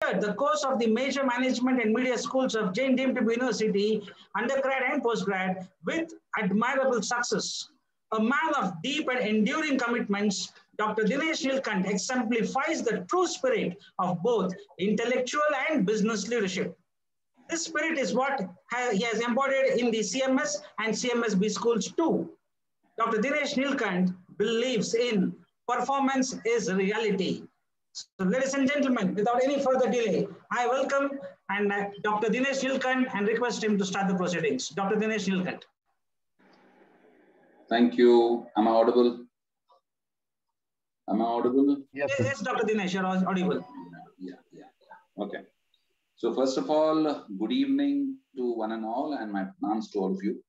cleared the course of the major management and media schools of Jain Deemed to be University, undergrad and postgrad, with admirable success. A man of deep and enduring commitments, Dr. Dinesh Nilkant exemplifies the true spirit of both intellectual and business leadership. This spirit is what he has embodied in the CMS and CMSB schools too. Dr. Dinesh Nilkant believes in performance is reality. So ladies and gentlemen, without any further delay, I welcome Dr. Dinesh Nilkant and request him to start the proceedings. Dr. Dinesh Nilkant. Thank you. Am I audible? Am I audible? Yes, Dr. Dinesh, you're audible. Yeah. Okay. So first of all, good evening to one and all, and my pranams to all of you.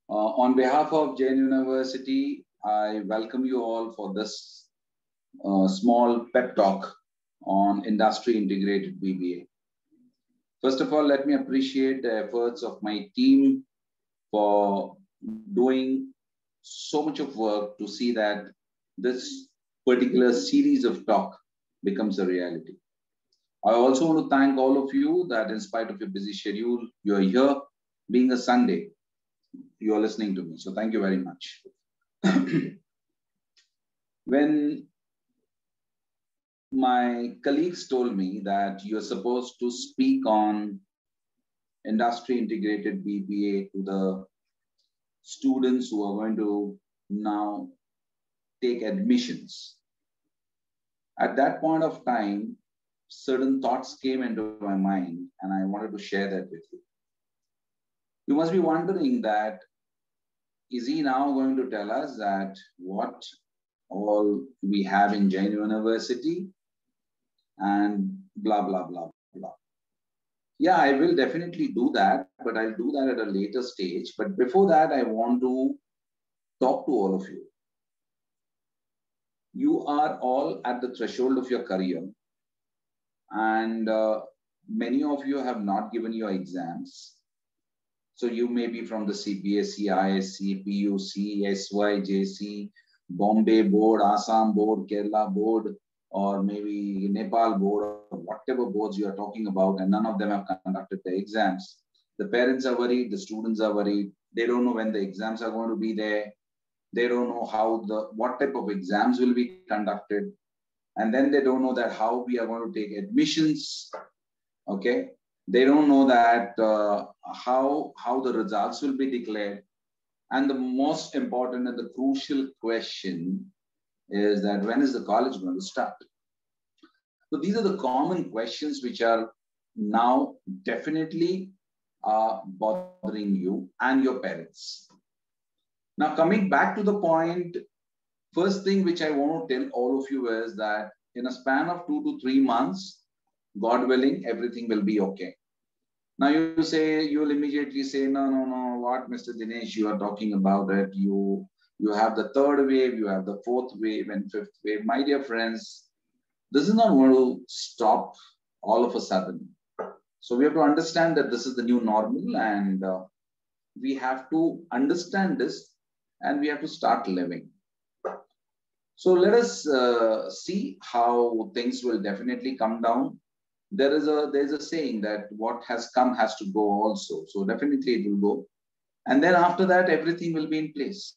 On behalf of Jain University, I welcome you all for this small pep talk on industry integrated BBA. First of all, let me appreciate the efforts of my team for doing so much of work to see that this particular series of talk becomes a reality. I also want to thank all of you that in spite of your busy schedule, you are here, being a Sunday, you are listening to me. So thank you very much. When my colleagues told me that you're supposed to speak on industry integrated BBA to the students who are going to now take admissions, at that point of time, certain thoughts came into my mind and I wanted to share that with you. You must be wondering that, is he now going to tell us that what all we have in Jain University and blah, blah, blah, blah. Yeah, I will definitely do that, but I'll do that at a later stage. But before that, I want to talk to all of you. You are all at the threshold of your career, and many of you have not given your exams. So you may be from the CBSE, ISC, PUC, SYJC, Bombay Board, Assam Board, Kerala Board, or maybe Nepal Board, or whatever boards you are talking about, and none of them have conducted the exams. The parents are worried, the students are worried. They don't know when the exams are going to be there. They don't know what type of exams will be conducted. And then they don't know that how we are going to take admissions. Okay. They don't know that how the results will be declared. And the most important and the crucial question is that when is the college going to start? So these are the common questions which are now definitely bothering you and your parents. Now, coming back to the point, first thing which I want to tell all of you is that in a span of 2 to 3 months, God willing, everything will be okay. Now you will immediately say, no, what Mr. Dinesh, you are talking about it. You have the third wave, you have the fourth wave and fifth wave. My dear friends, this is not going to stop all of a sudden. So we have to understand that this is the new normal, and we have to understand this and we have to start living. So let us see how things will definitely come down. There's a saying that what has come has to go also. So definitely it will go. And then after that, everything will be in place.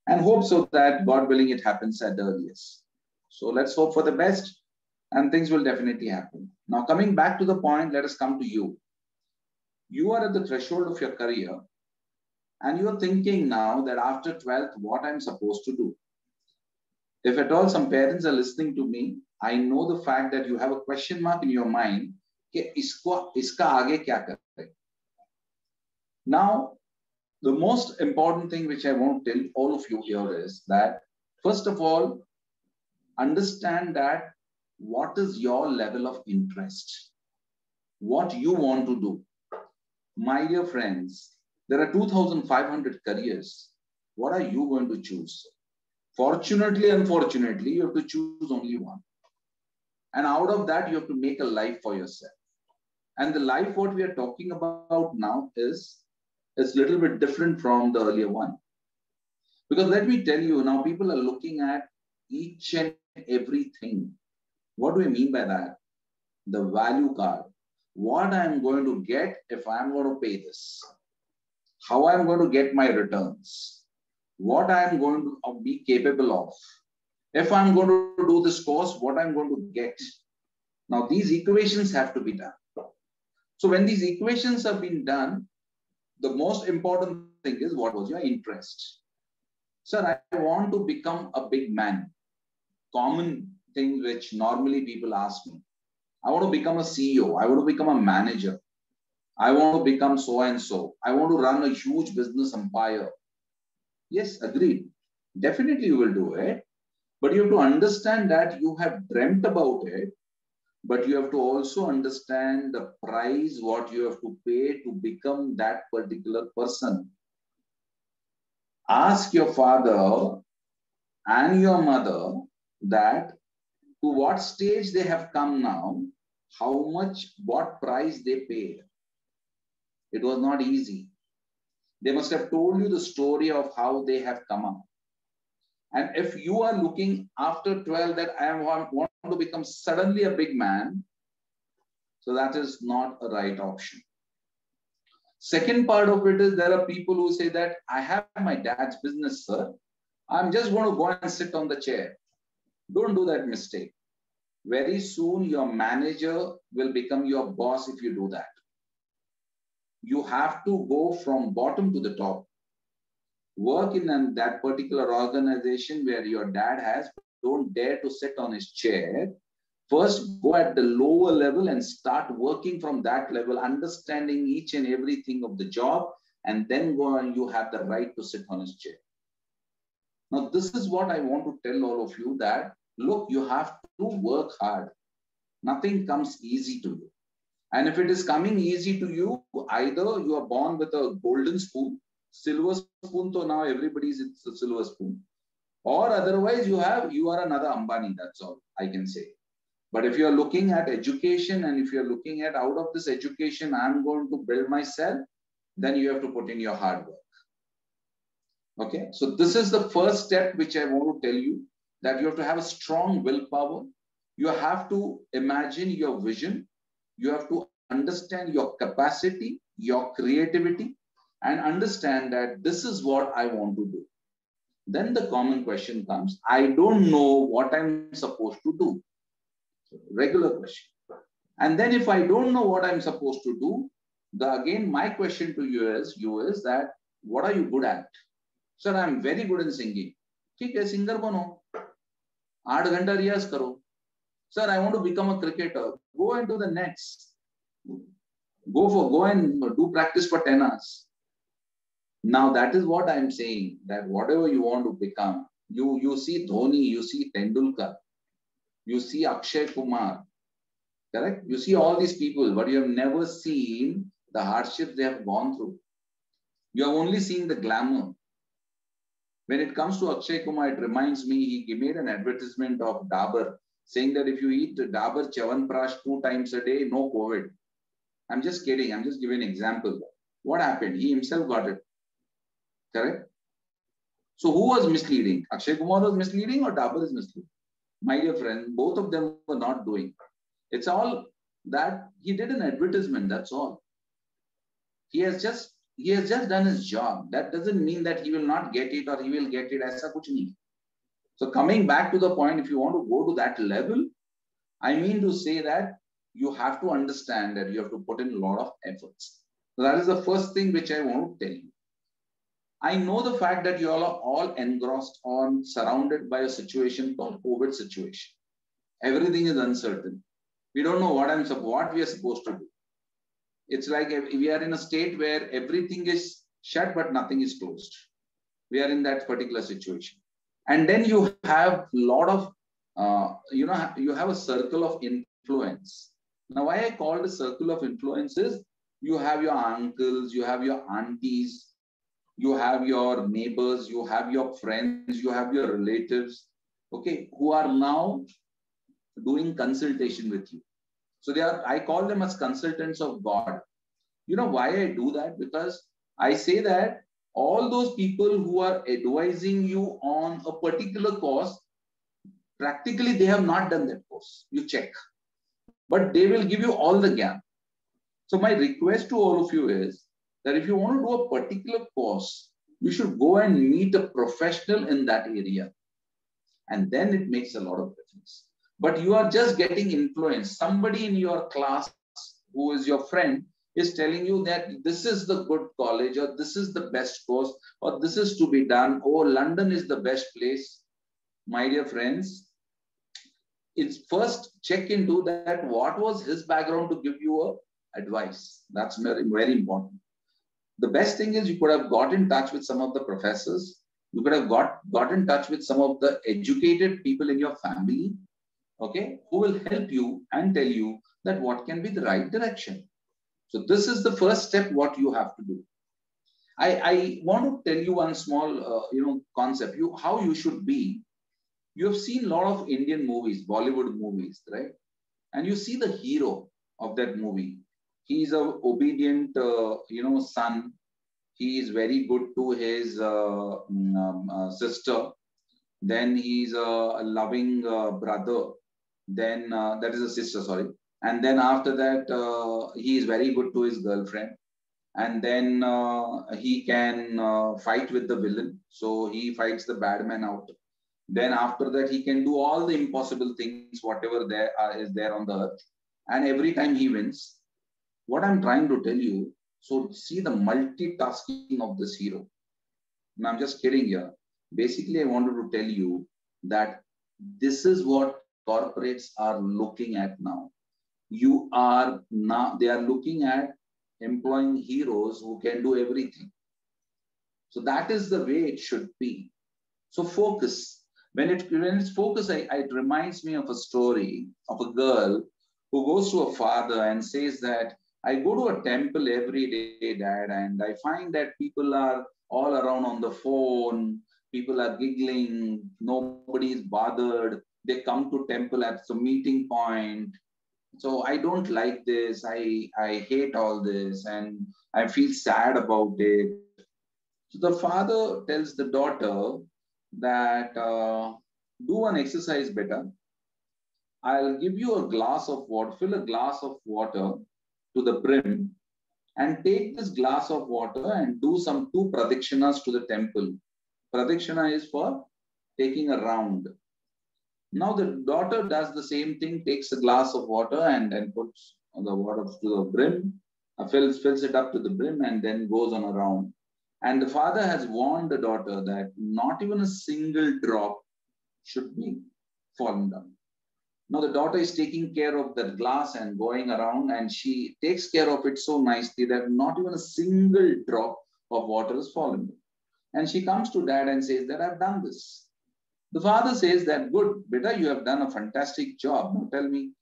And hope so that, God willing, it happens at the earliest. So let's hope for the best and things will definitely happen. Now, coming back to the point, let us come to you. You are at the threshold of your career and you are thinking now that after 12th, what I'm supposed to do. If at all some parents are listening to me, I know the fact that you have a question mark in your mind. Iska aage kya kare? Now, the most important thing which I want to tell all of you here is that, first of all, understand that what is your level of interest, what you want to do. My dear friends, there are 2,500 careers. What are you going to choose? Fortunately, unfortunately, you have to choose only one. And out of that, you have to make a life for yourself. And the life what we are talking about now is a little bit different from the earlier one. Because let me tell you, now people are looking at each and everything What do I mean by that? The value card. What I'm going to get if I'm going to pay this. How I'm going to get my returns. What I'm going to be capable of. If I'm going to do this course, what I'm going to get. Now, these equations have to be done. So when these equations have been done, the most important thing is, what was your interest? Sir, I want to become a big man. Common thing which normally people ask me. I want to become a CEO. I want to become a manager. I want to become so and so. I want to run a huge business empire. Yes, agreed. Definitely you will do it. But you have to understand that you have dreamt about it. But you have to also understand the price, what you have to pay to become that particular person. Ask your father and your mother that to what stage they have come now, how much, what price they paid. It was not easy. They must have told you the story of how they have come up. And if you are looking after 12 that I want to become suddenly a big man, so that is not a right option. Second part of it is there are people who say that I have my dad's business, sir. I'm just going to go and sit on the chair. Don't do that mistake. Very soon your manager will become your boss if you do that. You have to go from bottom to the top. Work in that particular organization where your dad has. Don't dare to sit on his chair. First, go at the lower level and start working from that level, understanding each and everything of the job, and then go and you have the right to sit on his chair. Now, this is what I want to tell all of you that, look, you have to work hard. Nothing comes easy to you. And if it is coming easy to you, either you are born with a golden spoon, silver spoon, so now everybody's it's a silver spoon. Or otherwise you are another Ambani, that's all I can say. But if you are looking at education and if you are looking at out of this education, I'm going to build myself, then you have to put in your hard work. Okay, so this is the first step which I want to tell you, that you have to have a strong willpower. You have to imagine your vision. You have to understand your capacity, your creativity, and understand that this is what I want to do. Then the common question comes, I don't know what I'm supposed to do. Regular question. And then if I don't know what I'm supposed to do, again, my question to you is that, what are you good at? Sir, I'm very good in singing. ठीक है, singer बनो. 8 घंटा रियाज करो. Sir, I want to become a cricketer. Go into the nets. Go and do practice for 10 hours. Now that is what I'm saying, that whatever you want to become, you see Dhoni, you see Tendulkar, you see Akshay Kumar, correct? You see all these people, but you have never seen the hardships they have gone through. You have only seen the glamour. When it comes to Akshay Kumar, it reminds me, he made an advertisement of Dabur, saying that if you eat Dabur Chyawanprash 2 times a day, no COVID. I'm just kidding. I'm just giving an example. What happened? He himself got it. Correct? So who was misleading? Akshay Kumar was misleading or Dabur is misleading? My dear friend, both of them were not doing. It's all that he did an advertisement. That's all. He has just done his job. That doesn't mean that he will not get it or he will get it. Aisa kuch nahi. So coming back to the point, if you want to go to that level, I mean to say that you have to understand that you have to put in a lot of efforts. So that is the first thing which I want to tell you. I know the fact that you all are all engrossed on, surrounded by a situation called COVID situation. Everything is uncertain. We don't know what we are supposed to do. It's like we are in a state where everything is shut, but nothing is closed. We are in that particular situation. And then you have a lot of, you have a circle of influence. Now, why I call the circle of influence is, you have your uncles, you have your aunties, you have your neighbors, you have your friends, you have your relatives, okay, who are now doing consultation with you. So I call them as consultants of God. You know why I do that? Because I say that all those people who are advising you on a particular cause, Practically, they have not done that course. You check. But they will give you all the gap. So my request to all of you is that if you want to do a particular course, you should go and meet a professional in that area. And then it makes a lot of difference. But you are just getting influenced. Somebody in your class who is your friend is telling you that this is the good college, or this is the best course, or this is to be done. Oh, London is the best place. My dear friends, it's first check into that what was his background to give you a advice. That's very, very important. The best thing is you could have got in touch with some of the professors. You could have got in touch with some of the educated people in your family, okay, who will help you and tell you that what can be the right direction. So this is the first step what you have to do. I want to tell you one small concept. How you should be. You have seen a lot of Indian movies, Bollywood movies, right? And you see the hero of that movie. He's a obedient, son. He is very good to his sister. Then he's a loving brother. Then that is a sister, sorry. And then after that, he is very good to his girlfriend. And then he can fight with the villain. So he fights the bad man out. Then after that, he can do all the impossible things, whatever there is there on the earth. And every time he wins. What I'm trying to tell you, so see the multitasking of this hero. Now, I'm just kidding here. Basically, I wanted to tell you that this is what corporates are looking at now. They are looking at employing heroes who can do everything. So that is the way it should be. So focus. When it's focus, it reminds me of a story of a girl who goes to a father and says that, I go to a temple every day, Dad, and I find that people are all around on the phone. People are giggling. Nobody is bothered. They come to temple at the meeting point. So I don't like this. I hate all this, and I feel sad about it. So the father tells the daughter that do one exercise better. I'll give you a glass of water, fill a glass of water to the brim, and take this glass of water and do some 2 pradikshanas to the temple. Pradikshana is for taking a round. Now the daughter does the same thing, takes a glass of water and then puts the water to the brim, fills it up to the brim, and then goes on a round. And the father has warned the daughter that not even a single drop should be fallen down. Now the daughter is taking care of that glass and going around, and she takes care of it so nicely that not even a single drop of water is fallen. And she comes to dad and says that I've done this. The father says that, good, beta, you have done a fantastic job. Now tell me,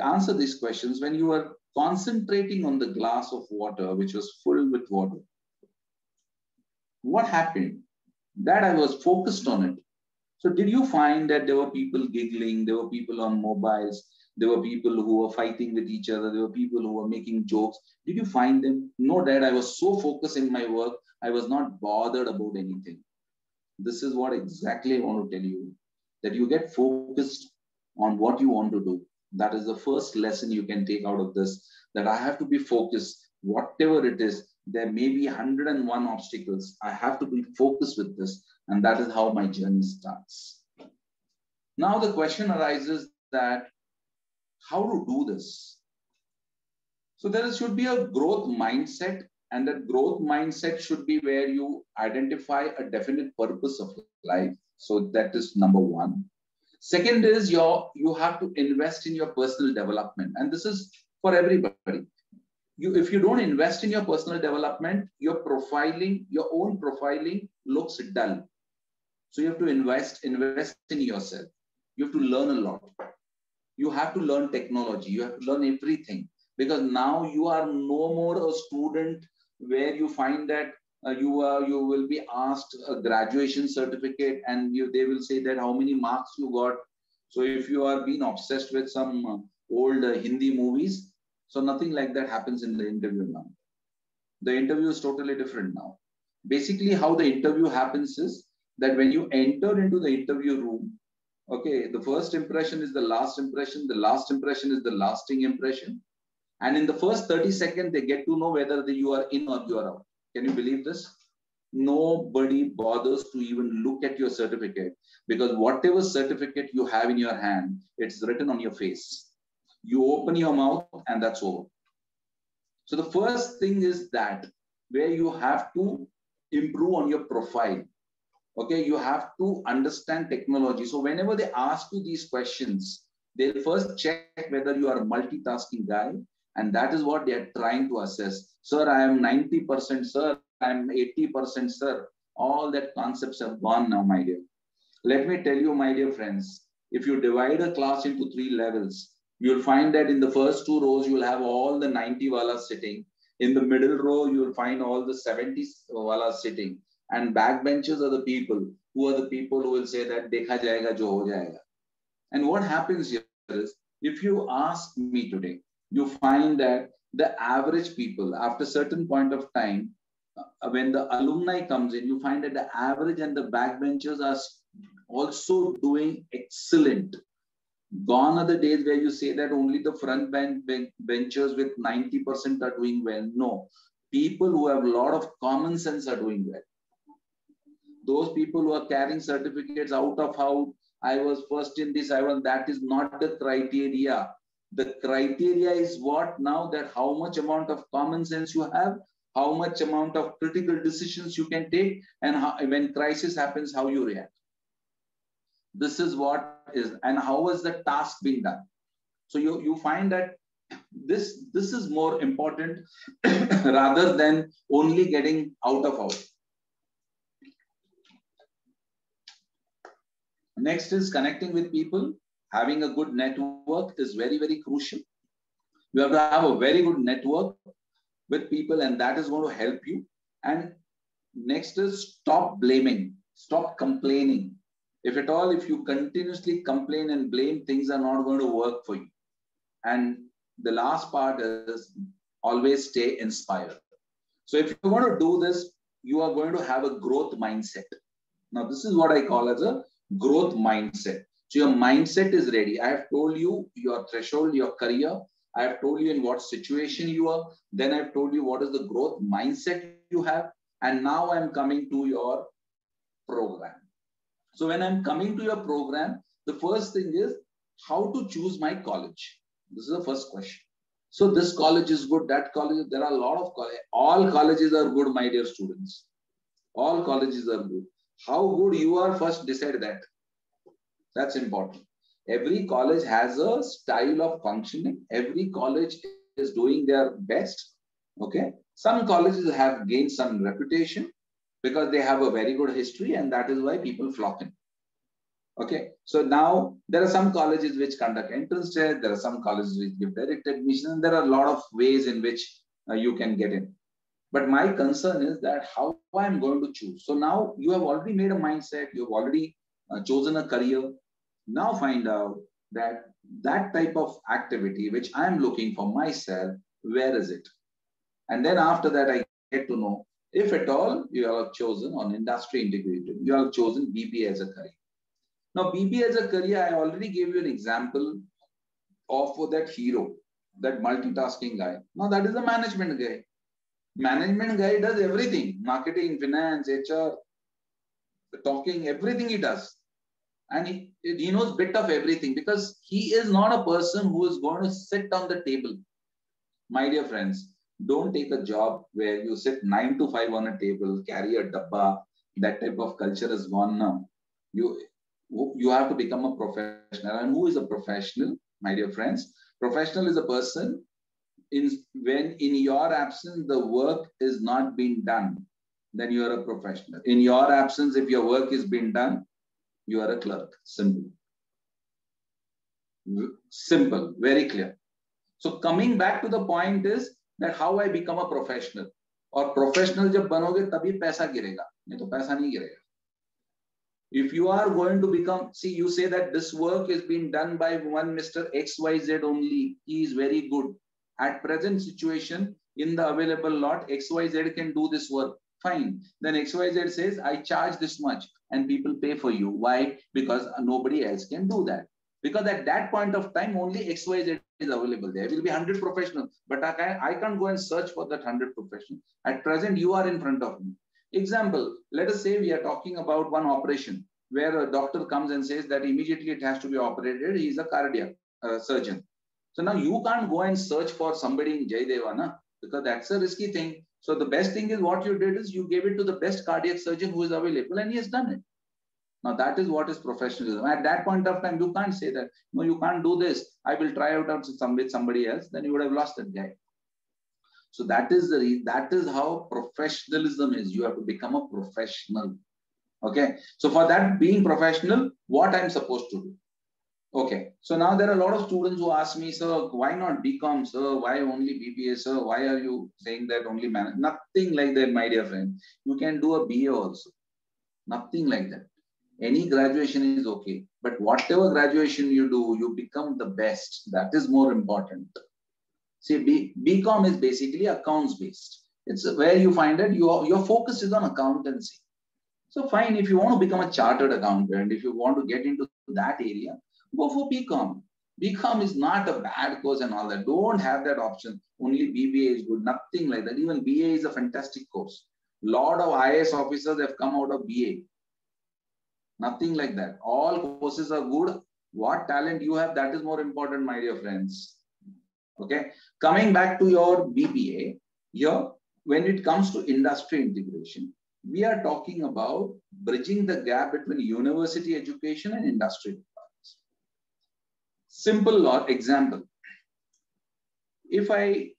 answer these questions. When you were concentrating on the glass of water, which was full with water, what happened? That I was focused on it. So did you find that there were people giggling, there were people on mobiles, there were people who were fighting with each other, there were people who were making jokes? Did you find them? No, Dad, I was so focused in my work, I was not bothered about anything. This is what exactly I want to tell you, that you get focused on what you want to do. That is the first lesson you can take out of this, that I have to be focused, whatever it is. There may be 101 obstacles. I have to be focused with this. And that is how my journey starts. Now the question arises that how to do this? So there should be a growth mindset, and that growth mindset should be where you identify a definite purpose of life. So that is number one. Second is you have to invest in your personal development. And this is for everybody. If you don't invest in your personal development, your own profiling looks dull. So you have to invest in yourself. You have to learn a lot. You have to learn technology. You have to learn everything, because now you are no more a student where you find that you will be asked a graduation certificate, and they will say that how many marks you got. So if you are being obsessed with some old Hindi movies, so nothing like that happens in the interview now. The interview is totally different now. Basically, how the interview happens is that when you enter into the interview room, Okay, the first impression is the last impression. The last impression is the lasting impression. And in the first 30 seconds, they get to know whether you are in or you are out. Can you believe this? Nobody bothers to even look at your certificate, because whatever certificate you have in your hand, it's written on your face. You open your mouth and that's over. So the first thing is that where you have to improve on your profile. Okay, you have to understand technology. So whenever they ask you these questions, they'll first check whether you are a multitasking guy, and that is what they are trying to assess. Sir, I am 90%, sir, I am 80%, sir. All that concepts have gone now, my dear. Let me tell you, my dear friends, if you divide a class into 3 levels, you'll find that in the first 2 rows, you'll have all the 90 walas sitting. In the middle row, you'll find all the 70 walas sitting. And backbenchers are the people who will say that dekha jayega jo ho jayega. And what happens here is, if you ask me today, you find that the average people, after a certain point of time, when the alumni comes in, you find that the average and the backbenchers are also doing excellent. Gone are the days where you say that only the front benchers with 90% are doing well. No, people who have a lot of common sense are doing well. Those people who are carrying certificates out of how I was first in this, that is not the criteria. The criteria is what now, that how much amount of common sense you have, how much amount of critical decisions you can take, and how, when crisis happens, how you react. This is what is, and how is the task being done. So you find that this is more important rather than only getting out of out. Next is connecting with people. Having a good network is very, very crucial. You have to have a very good network with people, and that is going to help you. And next is stop blaming, stop complaining. If at all, if you continuously complain and blame, things are not going to work for you. And the last part is always stay inspired. So if you want to do this, you are going to have a growth mindset. Now, this is what I call as a growth mindset. So your mindset is ready. I have told you your threshold, your career. I have told you in what situation you are. Then I've told you what is the growth mindset you have. And now I'm coming to your program. So when I'm coming to your program, the first thing is how to choose my college. This is the first question. So this college is good, that college, there are a lot of colleges. All colleges are good, my dear students. All colleges are good. How good you are, first decide that. That's important. Every college has a style of functioning. Every college is doing their best. Okay. Some colleges have gained some reputation because they have a very good history, and that is why people flock in. Okay. So now there are some colleges which conduct entrance tests. There are some colleges which give direct admission. And there are a lot of ways in which you can get in. But my concern is that how I'm going to choose. So now you have already made a mindset. You've already chosen a career. Now find out that that type of activity which I'm looking for myself, where is it? And then after that, I get to know if at all you have chosen on industry integrated, you have chosen BBA as a career. Now, BBA as a career, I already gave you an example of that hero, that multitasking guy. Now, that is a management guy. Management guy does everything, marketing, finance, HR, talking, everything he does. And he knows a bit of everything because he is not a person who is going to sit on the table. My dear friends, don't take a job where you sit 9 to 5 on a table, carry a dabba. That type of culture is gone now. You have to become a professional. And who is a professional, my dear friends? Professional is a person when in your absence, the work is not being done, then you are a professional. In your absence, if your work is being done, you are a clerk. Simple. Simple, very clear. So coming back to the point is that how I become a professional. और professional जब बनोगे तभी पैसा गिरेगा, नहीं तो पैसा नहीं गिरेगा. If you are going to become, see, you say that this work is being done by one Mr. XYZ only. He is very good. At present situation, in the available lot, XYZ can do this work. Fine. Then XYZ says, I charge this much. and people pay for you. Why? Because nobody else can do that. Because at that point of time, only XYZ is available. There will be 100 professionals, but I can't go and search for that 100 professionals. At present, you are in front of me. Example, let us say we are talking about one operation where a doctor comes and says that immediately it has to be operated. He is a cardiac surgeon. So now you can't go and search for somebody in Jaydeva, na? Because that's a risky thing. So the best thing is what you did is you gave it to the best cardiac surgeon who is available, and he has done it. Now that is what is professionalism. At that point of time, you can't say that, no, you can't do this. I will try out with somebody else. Then you would have lost that guy. So that is how professionalism is. You have to become a professional. Okay. So for that, being professional, what I'm supposed to do? Okay. So now there are a lot of students who ask me, sir, why not BCom, sir? Why only BBA, sir? Why are you saying that only man? Nothing like that, my dear friend. You can do a BA also. Nothing like that. Any graduation is okay. But whatever graduation you do, you become the best. That is more important. See, BCom is basically accounts based. It's where you find that your focus is on accountancy. So fine, if you want to become a chartered accountant, if you want to get into that area, go for BCom. BCom is not a bad course and all that. Don't have that option. Only BBA is good. Nothing like that. Even BA is a fantastic course. Lot of IAS officers have come out of BA. Nothing like that. All courses are good. What talent you have, that is more important, my dear friends. Okay. Coming back to your BBA, here, when it comes to industry integration, we are talking about bridging the gap between university education and industry requirements. Simple example. If I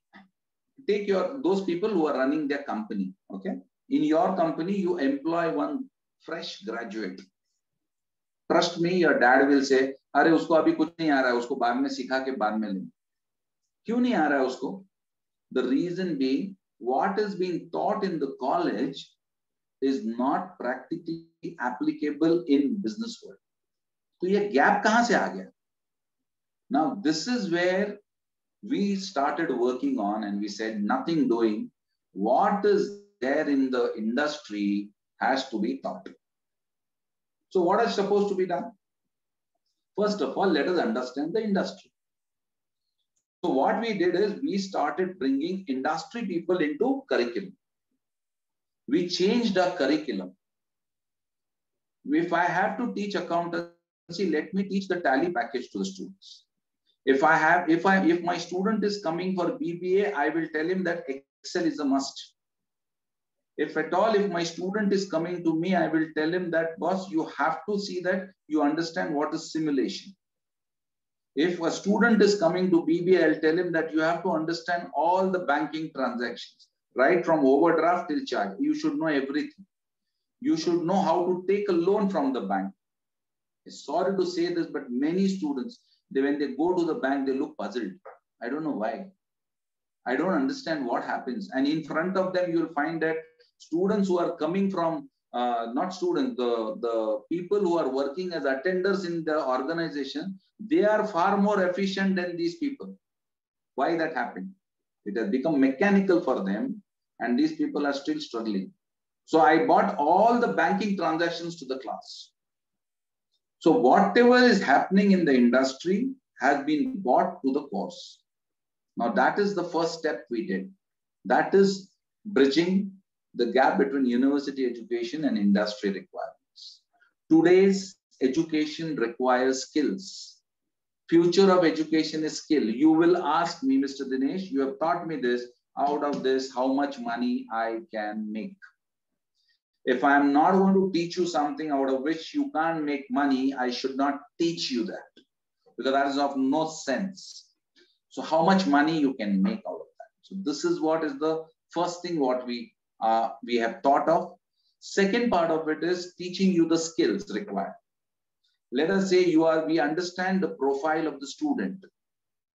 take those people who are running their company, okay? In your company, you employ one fresh graduate. Trust me, your dad will say, अरे उसको अभी कुछ नहीं आ रहा है, उसको बाद में सिखा के बाद में लेंगे. क्यों नहीं आ रहा है उसको? The reason being, what is being taught in the college is not practically applicable in business world. तो ये gap कहाँ से आ गया? Now this is where we started working on, and we said nothing doing. What is there in the industry has to be taught. So what is supposed to be done? First of all, let us understand the industry. So what we did is we started bringing industry people into curriculum. We changed our curriculum. If I have to teach accountancy, let me teach the tally package to the students. If my student is coming for BBA, I will tell him that Excel is a must. If at all, if my student is coming to me, I will tell him that, boss, you have to see that you understand what is simulation. If a student is coming to BBA, I'll tell him that you have to understand all the banking transactions, right from overdraft till charge. You should know everything. You should know how to take a loan from the bank. Sorry to say this, but many students, when they go to the bank, they look puzzled. I don't know why. I don't understand what happens. And in front of them, you'll find that students who are coming from, not students, the people who are working as attenders in the organization, they are far more efficient than these people. Why that happened? It has become mechanical for them, and these people are still struggling. So I brought all the banking transactions to the class. So whatever is happening in the industry has been brought to the course. Now that is the first step we did. That is bridging the gap between university education and industry requirements. Today's education requires skills. Future of education is skill. You will ask me, Mr. Dinesh, you have taught me this. Out of this, how much money I can make? If I am not going to teach you something out of which you can't make money, I should not teach you that, because that is of no sense. So how much money you can make out of that? So this is what is the first thing what we have thought of. Second part of it is teaching you the skills required. Let us say we understand the profile of the student.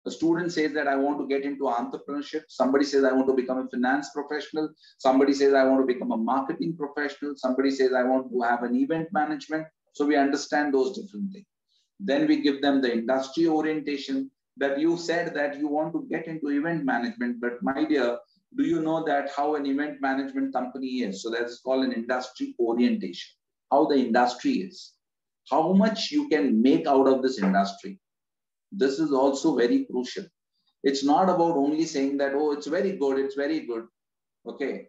A student says that I want to get into entrepreneurship. Somebody says I want to become a finance professional. Somebody says I want to become a marketing professional. Somebody says I want to have an event management. So we understand those different things. Then we give them the industry orientation, that you said that you want to get into event management, but my dear, do you know that how an event management company is? So that's called an industry orientation. how the industry is, how much you can make out of this industry. This is also very crucial. It's not about only saying that, oh, it's very good, it's very good. Okay.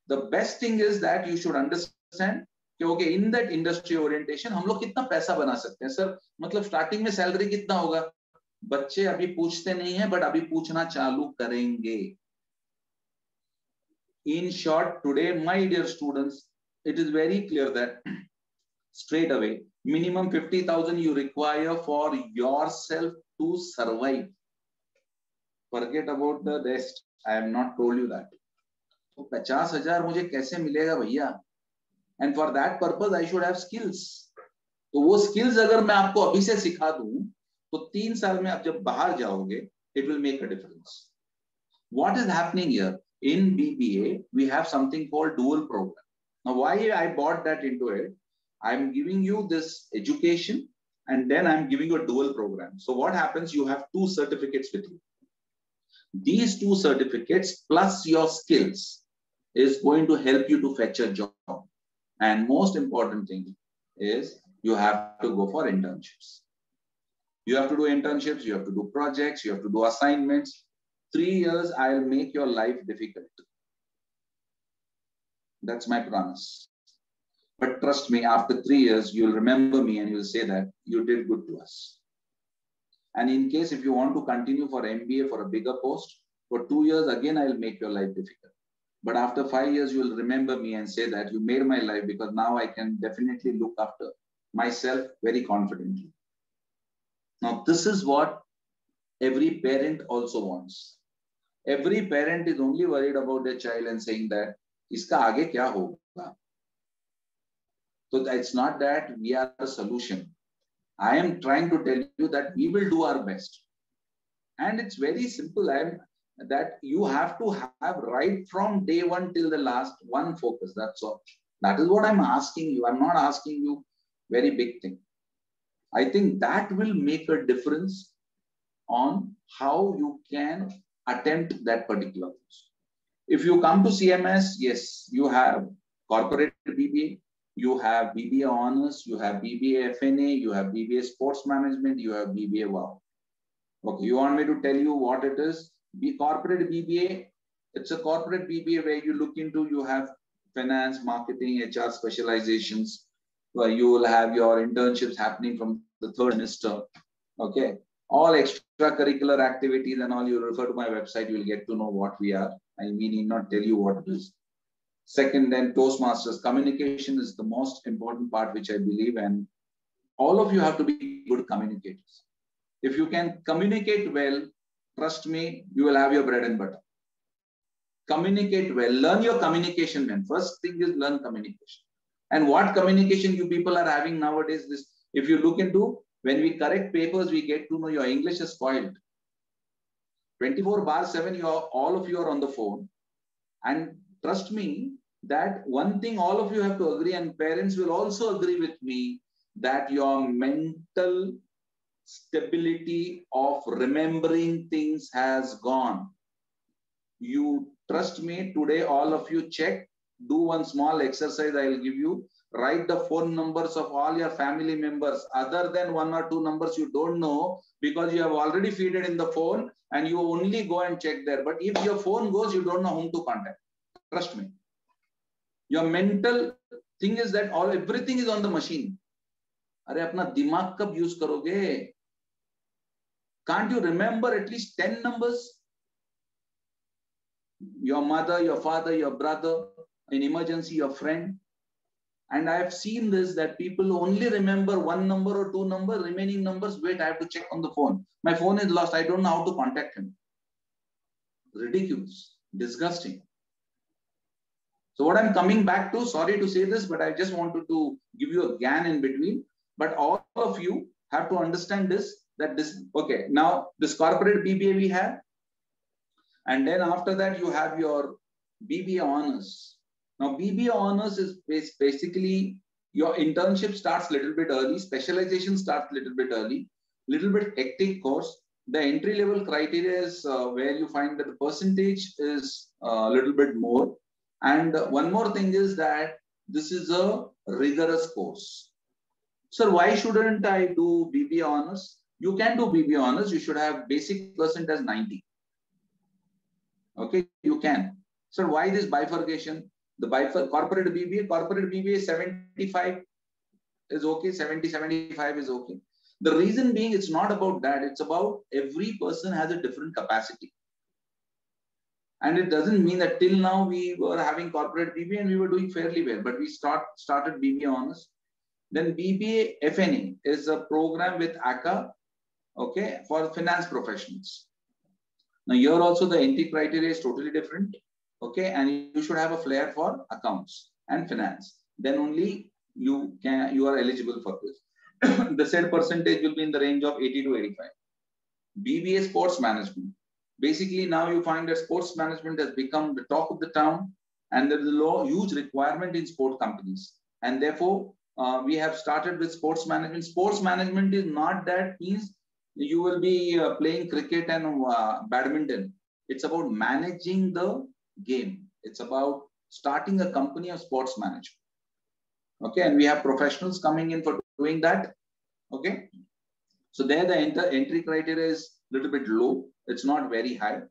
The best thing is that you should understand, okay, in that industry orientation, हम लोग कितना पैसा बना सकते हैं sir, मतलब starting में salary कितना होगा, बच्चे अभी पूछते नहीं है, बट अभी पूछना चालू करेंगे. In short, today, my dear students, it is very clear that straight away, minimum 50,000 you require for yourself to survive. Forget about the rest. I have not told you that. तो 50,000 मुझे कैसे मिलेगा भैया? And for that purpose, I should have skills. तो वो skills अगर मैं आपको अभी से सिखा दूं, तो 3 साल में आप जब बाहर जाओगे, it will make a difference. What is happening here? In BBA, we have something called dual program. Now, why I brought that into it? I'm giving you this education and then I'm giving you a dual program. So what happens? You have 2 certificates with you. These 2 certificates plus your skills is going to help you to fetch a job. And most important thing is you have to go for internships. You have to do internships, you have to do projects, you have to do assignments. 3 years, I'll make your life difficult. That's my promise. But trust me, after 3 years, you'll remember me and you'll say that you did good to us. And in case if you want to continue for MBA for a bigger post, for 2 years, again, I'll make your life difficult. But after 5 years, you'll remember me and say that you made my life, because now I can definitely look after myself very confidently. Now, this is what every parent also wants. Every parent is only worried about their child and saying that, iska aage kya hoga? So it's not that we are the solution. I am trying to tell you that we will do our best. And it's very simple. That you have to have right from day one till the last one focus. That's all. That is what I'm asking you. I'm not asking you very big thing. I think that will make a difference on how you can attempt that particular course. If you come to CMS, yes, you have corporate BBA, you have BBA honors, you have BBA FNA, you have BBA sports management, you have BBA WOW. Okay, you want me to tell you what it is? Corporate BBA, it's a corporate BBA where you look into, you have finance, marketing, HR specializations, where you will have your internships happening from the 3rd semester. Okay, all extracurricular activities and all, you refer to my website, you will get to know what we are. I need not tell you what it is. Second, then Toastmasters. Communication is the most important part, which I believe, and all of you have to be good communicators. If you can communicate well, trust me, you will have your bread and butter. Communicate well. Learn your communication, man. First thing is learn communication. And what communication you people are having nowadays, this, if you look into, when we correct papers, we get to know your English is spoiled. 24/7, all of you are on the phone. And trust me, that one thing all of you have to agree, and parents will also agree with me, that your mental stability of remembering things has gone. You trust me, today all of you check, do one small exercise I will give you. Write the phone numbers of all your family members, other than 1 or 2 numbers you don't know, because you have already feed it in the phone and you only go and check there. But if your phone goes, you don't know whom to contact. Trust me. Your mental thing is that everything is on the machine. अरे अपना दिमाग कब use करोगे? Can't you remember at least 10 numbers? Your mother, your father, your brother, in emergency, your friend. And I have seen this, that people only remember 1 number or 2 numbers, remaining numbers, wait, I have to check on the phone. My phone is lost, I don't know how to contact him. Ridiculous, disgusting. So what I'm coming back to, sorry to say this, but I just wanted to give you a GAN in between. But all of you have to understand this, that this, okay, now this corporate BBA we have. And then after that, you have your BBA honors. Now, BBA honors is basically your internship starts a little bit early, specialization starts a little bit early, little bit hectic course. The entry level criteria is where you find that the percentage is a little bit more. And one more thing is that This is a rigorous course. Sir, why shouldn't I do BBA honors? You can do BBA honors. You should have basic percent as 90. Okay, you can. Sir, why this bifurcation? The corporate BBA 75 is okay, 70, 75 is okay. The reason being, it's not about that. It's about every person has a different capacity. And it doesn't mean that till now we were having corporate BBA and we were doing fairly well, but we started BBA honors. Then BBA FNA is a program with ACA, okay, for finance professionals. Now here also the entry criteria is totally different, okay, and you should have a flair for accounts and finance. Then only you are eligible for this. The said percentage will be in the range of 80 to 85. BBA sports management. Basically, now you find that sports management has become the talk of the town, and there is a huge requirement in sport companies. And therefore, we have started with sports management. Sports management is not that means you will be playing cricket and badminton. It's about managing the game. It's about starting a company of sports management. Okay, and we have professionals coming in for doing that. Okay, so there the entry criteria is a little bit low. It's not very high.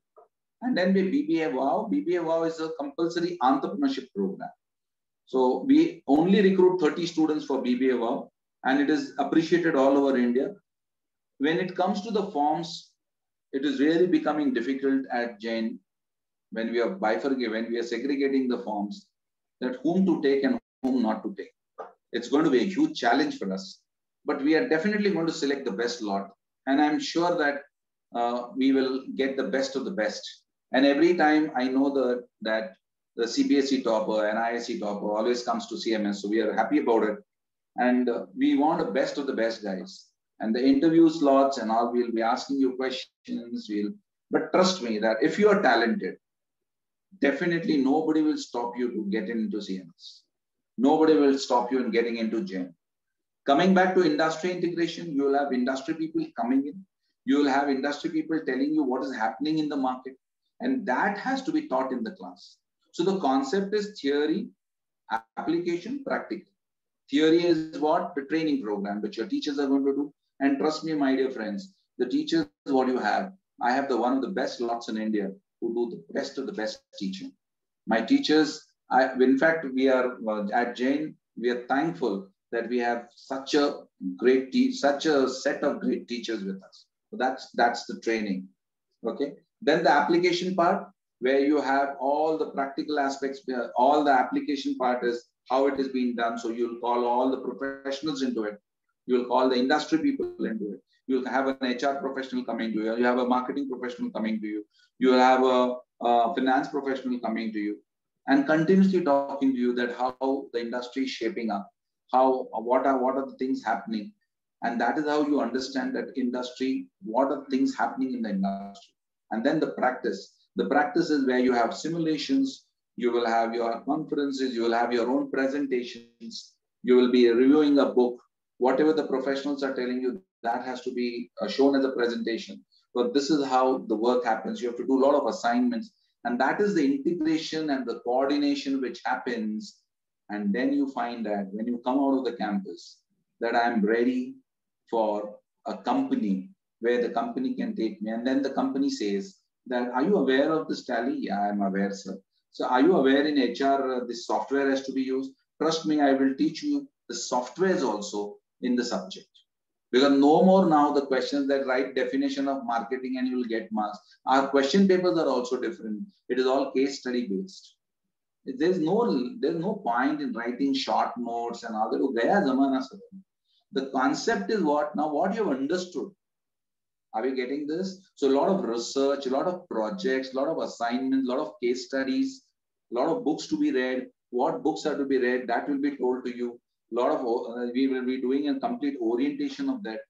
And then the BBA Wow. BBA Wow is a compulsory entrepreneurship program. So we only recruit 30 students for BBA Wow, and it is appreciated all over India. When it comes to the forms, it is really becoming difficult at Jain when we are when we are segregating the forms, that whom to take and whom not to take. It's going to be a huge challenge for us, but we are definitely going to select the best lot. And I'm sure that we will get the best of the best. And every time I know that the CBSE topper and ISC topper always comes to CMS. So we are happy about it. And we want the best of the best guys. And the interview slots and all, we'll be asking you questions. But trust me that if you are talented, definitely nobody will stop you to get into CMS. Nobody will stop you in getting into Jain. Coming back to industry integration, you will have industry people coming in. You will have industry people telling you what is happening in the market. And that has to be taught in the class. So the concept is theory, application, practical. Theory is what? The training program, which your teachers are going to do. And trust me, my dear friends, the teachers, what you have, I have one of the best lots in India who do the best of the best teaching. My teachers, in fact, we are at Jain, we are thankful that we have such a set of great teachers with us. So that's the training. Okay. Then the application part, where you have all the practical aspects, all the application part is how it is being done. So you'll call all the professionals into it. You'll call the industry people into it. You'll have an HR professional coming to you. You have a marketing professional coming to you. You'll have a finance professional coming to you, and continuously talking to you that how the industry is shaping up, what are the things happening. And that is how you understand that industry, what are things happening in the industry. And then the practice. The practice is where you have simulations, you will have your conferences, you will have your own presentations, you will be reviewing a book, whatever the professionals are telling you, that has to be shown as a presentation. But this is how the work happens. You have to do a lot of assignments, and that is the integration and the coordination which happens. And then you find that when you come out of the campus, that I'm ready for a company where the company can take me. And then the company says that, are you aware of this Tally? Yeah, I'm aware, sir. So are you aware in HR, this software has to be used? Trust me, I will teach you the softwares also in the subject. Because no more now the questions that write definition of marketing and you will get marks. Our question papers are also different. It is all case study based. There's no point in writing short notes and all that. The concept is what? Now what you have understood. Are we getting this? So a lot of research, a lot of projects, a lot of assignments, a lot of case studies, a lot of books to be read. What books are to be read, that will be told to you. A lot of, we will be doing a complete orientation of that.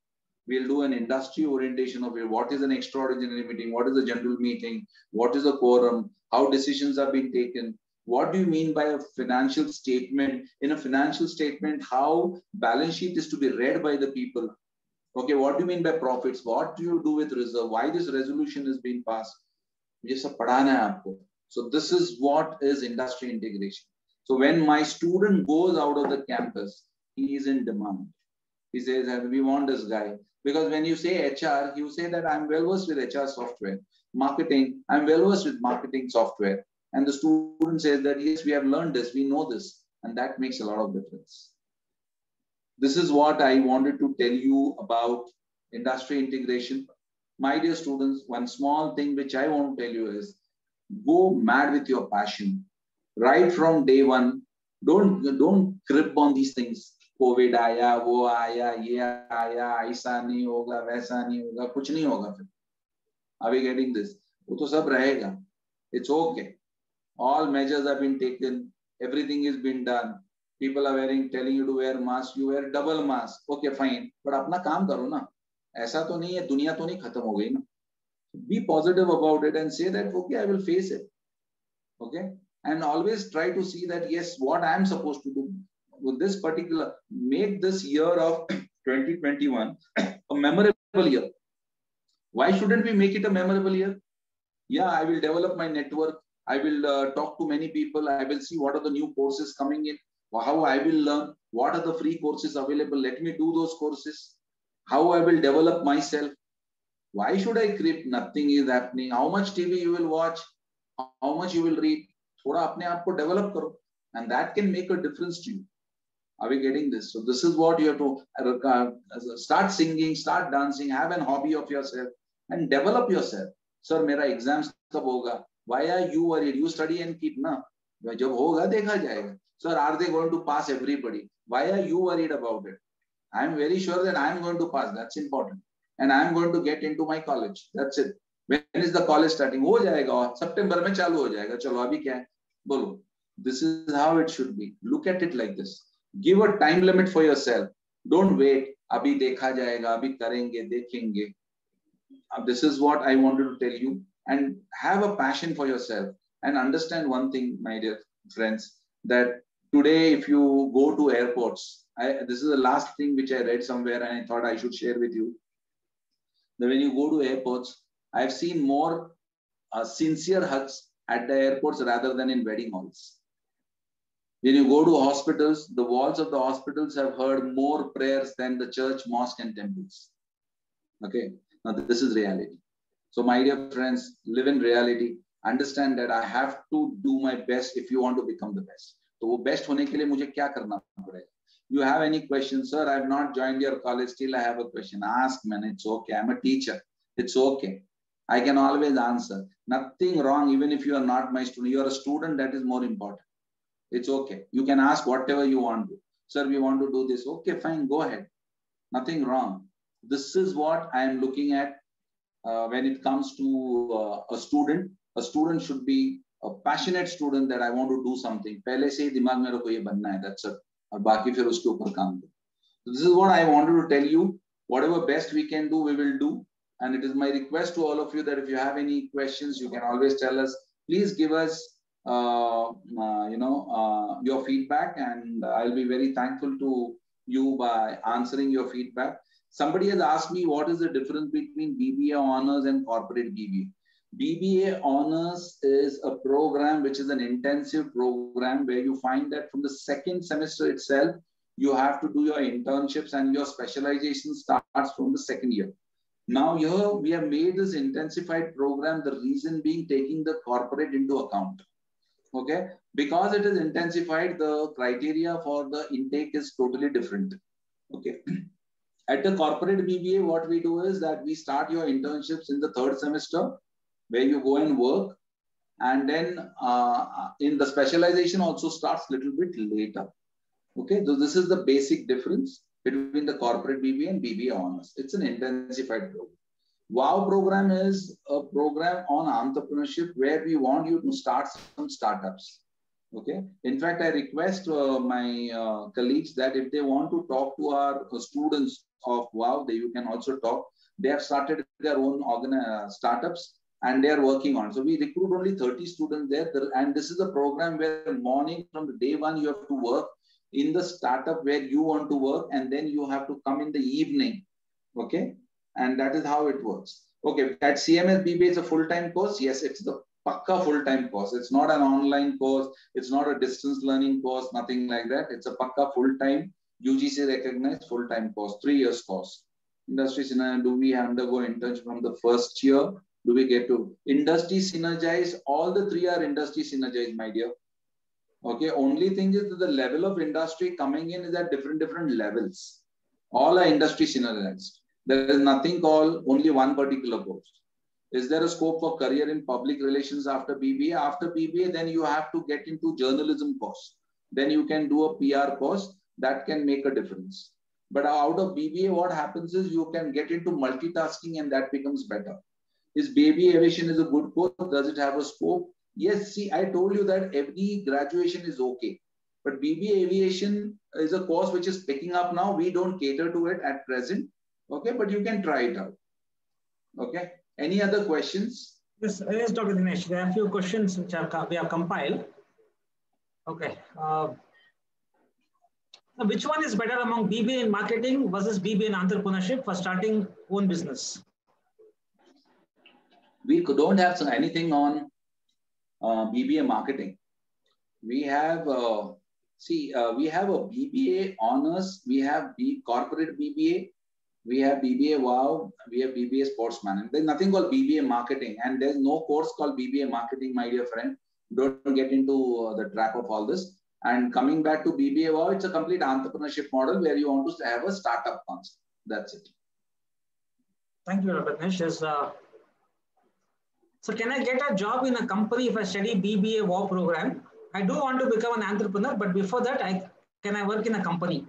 We'll do an industry orientation of it. What is an extraordinary meeting? What is a general meeting? What is a quorum? How decisions are being taken? What do you mean by a financial statement? In a financial statement, how balance sheet is to be read by the people? Okay, what do you mean by profits? What do you do with reserve? Why this resolution is being passed? So this is what is industry integration. So when my student goes out of the campus, he is in demand. He says that we want this guy. Because when you say HR, you say that I'm well versed with HR software. Marketing, I'm well versed with marketing software. And the student says that, yes, we have learned this, we know this. And that makes a lot of difference. This is what I wanted to tell you about industry integration. My dear students, one small thing which I want to tell you is, go mad with your passion. Right from day one, don't crib on these things. COVID आया, वो आया, ये आया, ऐसा नहीं होगा, वैसा नहीं होगा, कुछ नहीं होगा फिर. Are we getting this? वो तो सब रहेगा. It's okay. All measures have been taken. Everything is been done. People are telling you to wear mask. You wear double mask. Okay, fine. But अपना काम करो ना. ऐसा तो नहीं है, दुनिया तो नहीं खत्म हो गई ना. Be positive about it and say that, okay, I will face it. Okay? And always try to see that, yes, what I am supposed to do with this particular, make this year of 2021 a memorable year. Why shouldn't we make it a memorable year? Yeah, I will develop my network. I will talk to many people. I will see what are the new courses coming in, how I will learn, what are the free courses available. Let me do those courses. How I will develop myself. Why should I creep? Nothing is happening. How much TV you will watch? How much you will read? Thoda apne aap ko develop karo. And that can make a difference to you. Are we getting this? So this is what you have to start singing, start dancing, have an hobby of yourself and develop yourself. Sir, mera exams kab hoga? Why are you worried? You study and keep, na? Jab hoga, dekha jayega. Sir, are they going to pass everybody? Why are you worried about it? I am very sure that I am going to pass. That's important. And I am going to get into my college. That's it. When is the college starting? हो जाएगा. September में चालू हो जाएगा. चलो अभी क्या है? बोलो. This is how it should be. Look at it like this. Give a time limit for yourself. Don't wait. अभी देखा जाएगा. अभी करेंगे, देखेंगे. This is what I wanted to tell you. And have a passion for yourself. And understand one thing, my dear friends, that today if you go to airports, this is the last thing which I read somewhere and I thought I should share with you. That when you go to airports, I've seen more sincere hugs at the airports rather than in wedding halls. When you go to hospitals, the walls of the hospitals have heard more prayers than the church, mosque and temples. Okay, now this is reality. So my dear friends, live in reality. Understand that I have to do my best if you want to become the best. So वो best होने के लिए मुझे क्या करना पड़ेगा? You have any questions? Sir, I have not joined your college. Still I have a question. Ask, man. It's okay. I'm a teacher. It's okay. I can always answer. Nothing wrong. Even if you are not my student, you are a student. That is more important. It's okay. You can ask whatever you want to. Sir, we want to do this. Okay, fine. Go ahead. Nothing wrong. This is what I am looking at when it comes to a student. A student should be a passionate student that I want to do something. पहले से ही दिमाग में रखो ये बनना है. That's it. और बाकी फिर उसके ऊपर काम करो. So this is what I wanted to tell you. Whatever best we can do, we will do. And it is my request to all of you that if you have any questions, you can always tell us. Please give us, your feedback, and I'll be very thankful to you by answering your feedback. Somebody has asked me what is the difference between BBA Honors and Corporate BBA. BBA Honors is a program which is an intensive program where you find that from the second semester itself, you have to do your internships and your specialization starts from the second year. Now here we have made this intensified program, the reason being taking the corporate into account. Okay, because it is intensified, the criteria for the intake is totally different. Okay. At the corporate BBA, what we do is that we start your internships in the third semester, where you go and work, and then in the specialization also starts a little bit later. Okay, so this is the basic difference between the corporate BBA and BBA Honors. It's an intensified program. WOW program is a program on entrepreneurship where we want you to start some startups. Okay. In fact, I request my colleagues that if they want to talk to our students of WOW, you can also talk. They have started their own startups and they are working on. So we recruit only 30 students there. And this is a program where morning from the day one, you have to work in the startup where you want to work. And then you have to come in the evening. Okay. And that is how it works. Okay. At CMS BBA, it's a full-time course. Yes, it's the pakka full-time course. It's not an online course. It's not a distance learning course, nothing like that. It's a pakka full-time UGC recognized full-time course, 3 years course. Industry Synergize, do we undergo internship from the first year? Do we get to Industry Synergize? All the 3 are Industry Synergize, my dear. Okay, only thing is that the level of industry coming in is at different levels. All are Industry Synergized. There is nothing called only one particular course. Is there a scope for career in public relations after BBA? After BBA, then you have to get into journalism course. Then you can do a PR course that can make a difference. But out of BBA, what happens is you can get into multitasking and that becomes better. Is BBA Aviation is a good course? Does it have a scope? Yes, see, I told you that every graduation is okay. But BBA Aviation is a course which is picking up now. We don't cater to it at present. Okay, but you can try it out. Okay. Any other questions? Yes, Dr. Dinesh. There are a few questions which we have compiled. Okay. Which one is better among BBA in marketing versus BBA in entrepreneurship for starting own business? We don't have anything on BBA marketing. We have, we have a BBA honors, we have corporate BBA, we have BBA WOW, we have BBA sports management. There's nothing called BBA marketing, and there's no course called BBA marketing, my dear friend. Don't get into the trap of all this. And coming back to BBA WOW, it's a complete entrepreneurship model where you want to have a startup concept. That's it. Thank you, Dr. Dinesh. So can I get a job in a company if I study BBA WOW program? I do want to become an entrepreneur, but before that, can I work in a company?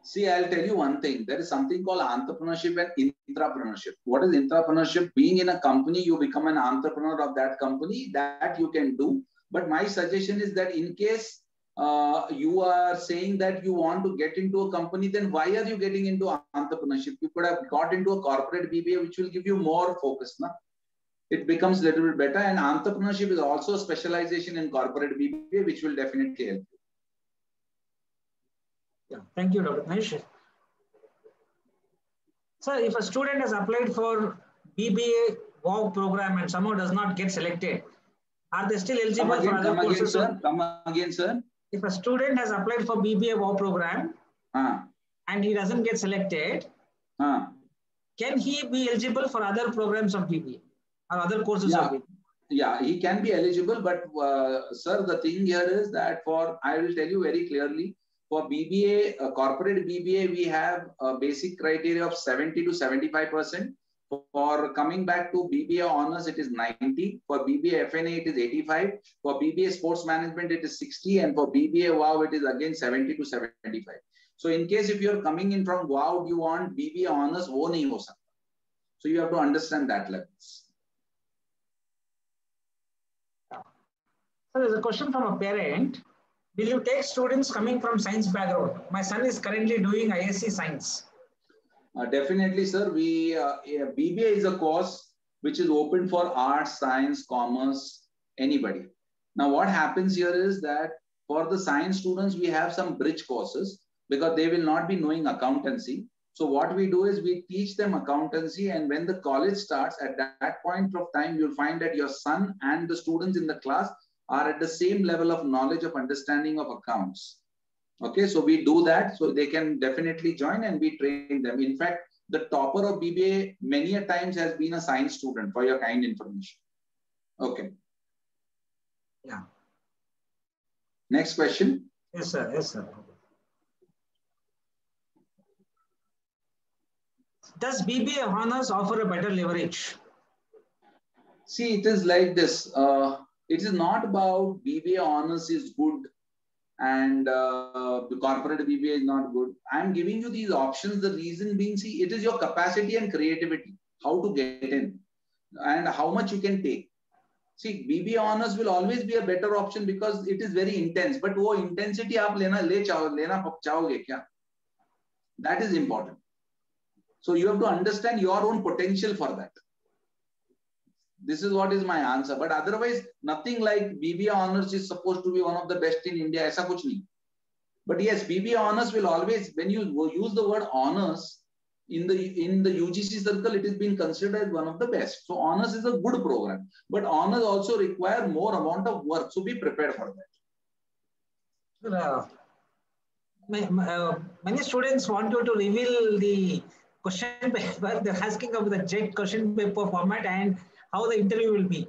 See, I'll tell you one thing. There is something called entrepreneurship and intrapreneurship. What is intrapreneurship? Being in a company, you become an entrepreneur of that company. That you can do. But my suggestion is that in case you are saying that you want to get into a company, then why are you getting into entrepreneurship? You could have got into a corporate BBA, which will give you more focus. Na? It becomes a little bit better. And entrepreneurship is also a specialization in corporate BBA, which will definitely help you. Yeah, thank you, Dr. Dinesh. So if a student has applied for BBA WOW program and somehow does not get selected, are they still eligible for other courses? Come again, sir. If a student has applied for BBA WOW program and he doesn't get selected, can he be eligible for other programs of BBA or other courses of BBA? Yeah, he can be eligible, but sir, the thing here is that I will tell you very clearly, for BBA, corporate BBA, we have a basic criteria of 70 to 75%. For coming back to BBA honors, it is 90. For BBA FNA, it is 85. For BBA sports management, it is 60. And for BBA WOW, it is again 70 to 75. So in case if you're coming in from WOW, you want BBA honors, wo nahi ho sakta. So you have to understand that levels. So there's a question from a parent. Will you take students coming from science background? My son is currently doing ISC science. Definitely, sir. BBA is a course which is open for arts, science, commerce, anybody. Now, what happens here is that for the science students, we have some bridge courses because they will not be knowing accountancy. So what we do is we teach them accountancy, and when the college starts, at that point of time, you'll find that your son and the students in the class are at the same level of knowledge of understanding of accounts. Okay, so we do that, so they can definitely join and we train them. In fact, the topper of BBA many a times has been a science student, for your kind information. Okay. Yeah. Next question. Yes, sir. Yes, sir. Does BBA honors offer a better leverage? See, it is like this. It is not about BBA honors is good and the corporate BBA is not good. I'm giving you these options. The reason being, see, it is your capacity and creativity, how to get in and how much you can take. See, BBA honors will always be a better option because it is very intense. But wo intensity aap lena chahoge kya? That is important. So you have to understand your own potential for that. This is what is my answer. But otherwise, nothing like BBA honors is supposed to be one of the best in India. Aisa kuch nahi. But yes, BBA honors will always, when you use the word honors, in the UGC circle, it is being considered one of the best. So honors is a good program, but honors also require more amount of work. So be prepared for that. Many students want you to reveal the question paper. They're asking about the JET question paper format and how the interview will be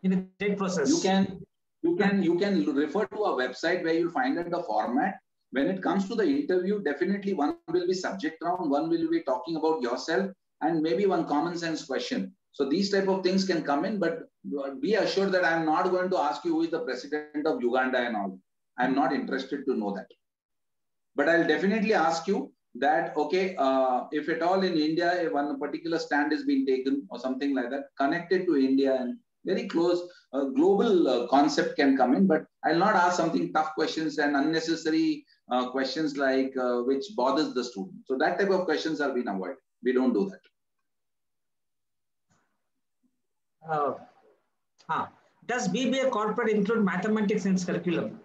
in the JET process. You can refer to a website where you'll find out the format. When it comes to the interview, definitely one will be subject round, one will be talking about yourself, and maybe one common sense question. So these type of things can come in, but be assured that I'm not going to ask you who is the president of Uganda and all. I'm not interested to know that. But I'll definitely ask you that, okay, if at all in India, one particular stand is being taken or something like that, connected to India and very close, global concept can come in, but I'll not ask something tough questions and unnecessary questions like which bothers the student. So that type of questions are being avoided. We don't do that. Does BBA corporate include mathematics in its curriculum?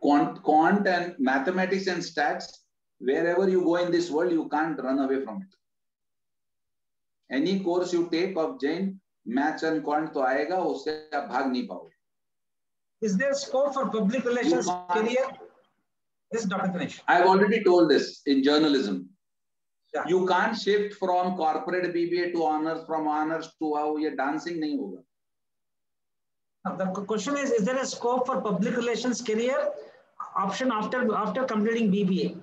Quant and mathematics and stats, wherever you go in this world, you can't run away from it. Any course you take of Jain, maths and quant to aayega, usse aap bhag nahi paoge. Is there scope for public relations career? Yes, Dr. Dinesh. I've already told this in journalism. Yeah. You can't shift from corporate BBA to honors, from honors to how you're dancing nahi hoga. Now, the question is there a scope for public relations career option after completing BBA?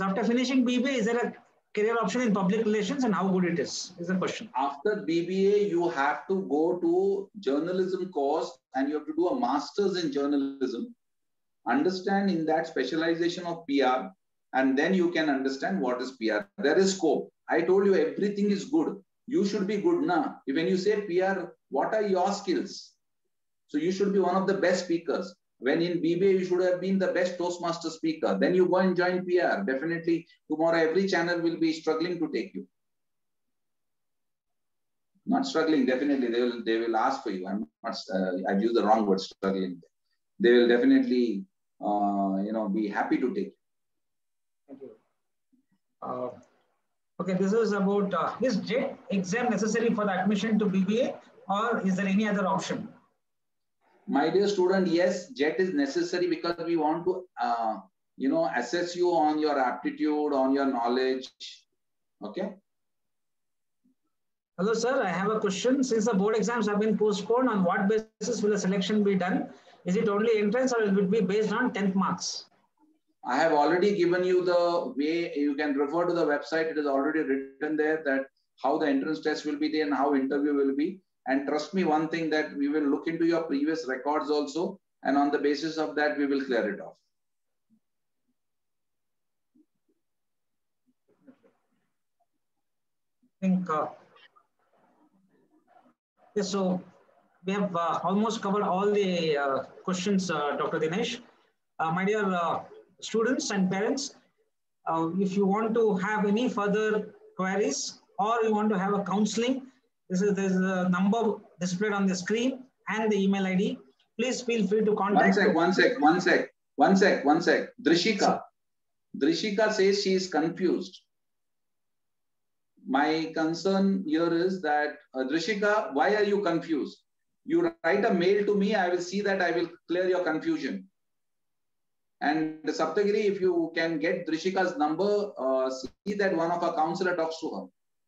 After finishing BBA, is there a career option in public relations and how good it is the question. After BBA, you have to go to journalism course and you have to do a master's in journalism, understand in that specialization of PR, and then you can understand what is PR. There is scope. I told you everything is good. You should be good now. When you say PR, what are your skills? So you should be one of the best speakers. When in BBA, you should have been the best Toastmaster speaker. Then you go and join PR. Definitely tomorrow, every channel will be struggling to take you. Not struggling, definitely. They will ask for you. I've used the wrong word, struggling. They will definitely, be happy to take you. Thank you. Okay, this is about, is JET exam necessary for the admission to BBA or is there any other option? My dear student, yes, JET is necessary because we want to, assess you on your aptitude, on your knowledge. Okay. Hello, sir. I have a question. Since the board exams have been postponed, on what basis will the selection be done? Is it only entrance or will it be based on 10th marks? I have already given you the way. You can refer to the website. It is already written there that how the entrance test will be there and how interview will be. And trust me, one thing that we will look into your previous records also. And on the basis of that, we will clear it off. I think, yes, so we have almost covered all the questions, Dr. Dinesh. My dear students and parents, if you want to have any further queries or you want to have a counseling, there's a number displayed on the screen and the email ID. Please feel free to contact. One sec. Drishika. Drishika says she is confused. My concern here is that, Drishika, why are you confused? You write a mail to me, I will see that, I will clear your confusion. And Saptagiri, if you can get Drishika's number, see that one of our counselor talks to her.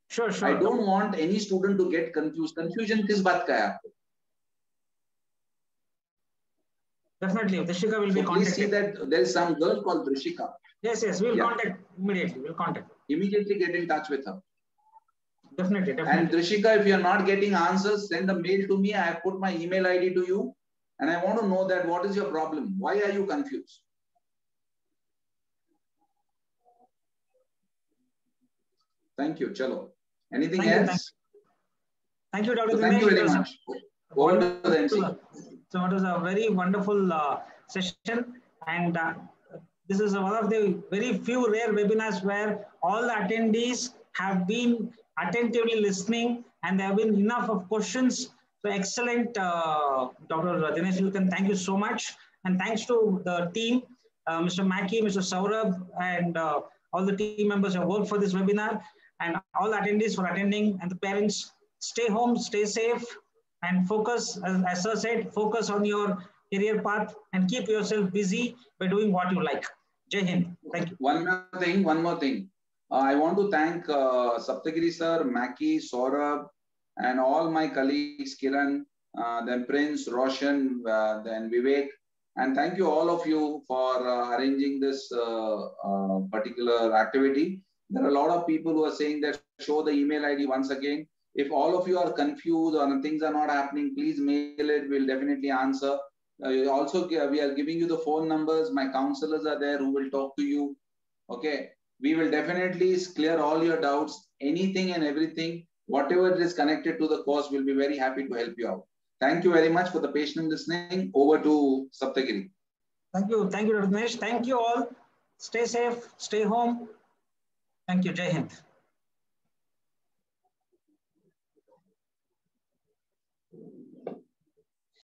Sure. I don't want any student to get confused. Confusion kis baat ka hai aapko? Definitely, Drishika will be contacted. Please see that there is some girl called Drishika. Yes, we'll contact immediately. We'll contact. Immediately get in touch with her. Definitely. And Drishika, if you are not getting answers, send a mail to me. I have put my email ID to you. And I want to know that what is your problem? Why are you confused? Thank you. Chalo. Anything else? Thank you, Dr. Dinesh. Thank you very much. Over to the MC. So it was a very wonderful session. And this is one of the very few rare webinars where all the attendees have been attentively listening and there have been enough of questions. So excellent, Dr. Dinesh Vilkan, thank you so much. And thanks to the team, Mr. Maki, Mr. Saurabh, and all the team members who have worked for this webinar, and all attendees for attending, and the parents. Stay home, stay safe, and focus, as Sir said, focus on your career path and keep yourself busy by doing what you like. Jai Hind. Thank you. One more thing. I want to thank Saptagiri sir, Maki, Saurabh, and all my colleagues, Kiran, then Prince, Roshan, then Vivek. And thank you all of you for arranging this particular activity. There are a lot of people who are saying that show the email ID once again. If all of you are confused or things are not happening, please mail it. We'll definitely answer. Also, we are giving you the phone numbers. My counselors are there who will talk to you. Okay. We will definitely clear all your doubts. Anything and everything, whatever is connected to the course, we'll be very happy to help you out. Thank you very much for the patient listening. Over to Saptagiri. Thank you. Thank you, Dinesh. Thank you all. Stay safe. Stay home. Thank you. Jai Hind.